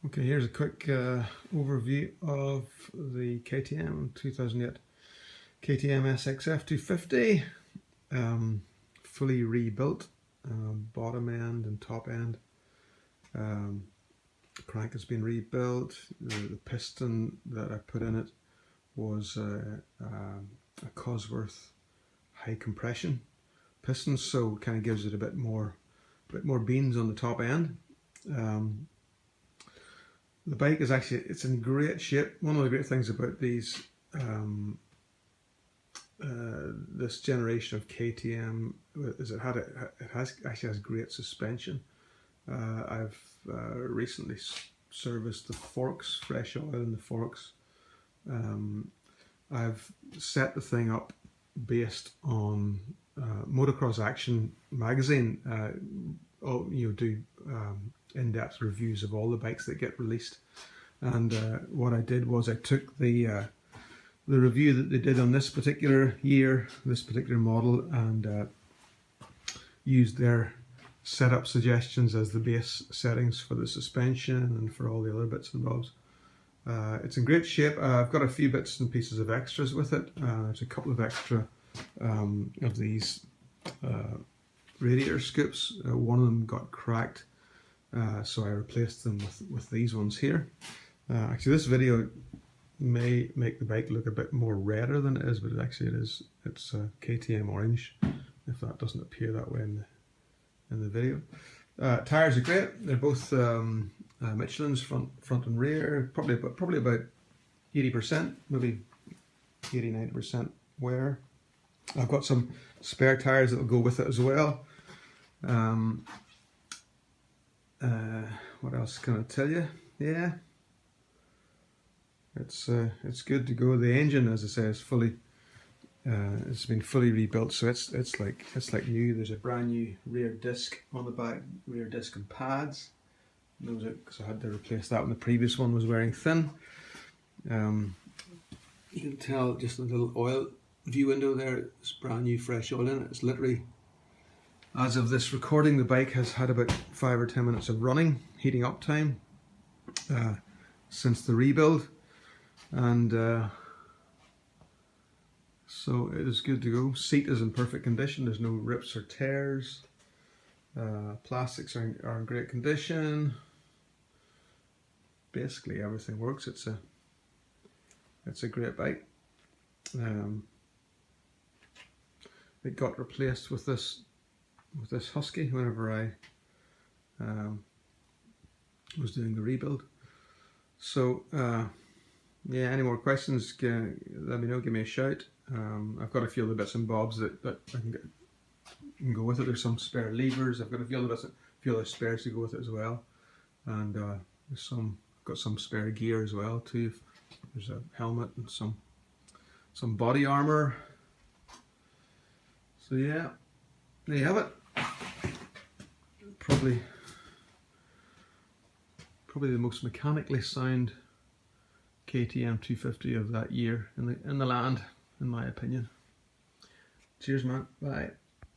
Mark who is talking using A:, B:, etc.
A: Okay, here's a quick overview of the KTM 2008 KTM sxf250, fully rebuilt, bottom end and top end. Crank has been rebuilt. The piston that I put in it was a Cosworth high compression piston, so it kind of gives it a bit more beans on the top end. The bike is it's in great shape. One of the great things about these this generation of KTM is it actually has great suspension. I've recently serviced the forks, fresh oil in the forks. I've set the thing up based on Motocross Action magazine. Do in-depth reviews of all the bikes that get released, and what I did was I took the review that they did on this particular year, this particular model, and used their setup suggestions as the base settings for the suspension and for all the other bits and bobs. It's in great shape. I've got a few bits and pieces of extras with it. There's a couple of extra of these radiator scoops. One of them got cracked, so I replaced them with these ones here. Actually, this video may make the bike look a bit more redder than it is, but actually it's KTM orange, if that doesn't appear that way in the video. Tires are great. They're both Michelin's front and rear, probably about 80%, maybe 80-90% wear. I've got some spare tires that will go with it as well. What else can I tell you? Yeah, it's good to go. The engine, as I say, is it's been fully rebuilt, so it's like new. There's a brand new rear disc on the back, rear disc and pads. Those are because I had to replace that one. The previous one was wearing thin. You can tell just a little oil view window there. It's brand new, fresh oil in it. It's literally, as of this recording, the bike has had about 5 or 10 minutes of running, heating up time, since the rebuild, and so it is good to go. Seat is in perfect condition. There's no rips or tears. Plastics are in great condition. Basically everything works. It's a great bike. It got replaced with this Husky whenever I was doing the rebuild. So yeah, any more questions, let me know, give me a shout. I've got a few other bits and bobs that I can go with it. There's some spare levers. I've got a few other spares to go with it as well, and there's got some spare gear as well too. There's a helmet and some body armor. So yeah, there you have it. Probably the most mechanically sound KTM 250 of that year in the land, in my opinion. Cheers, man. Bye.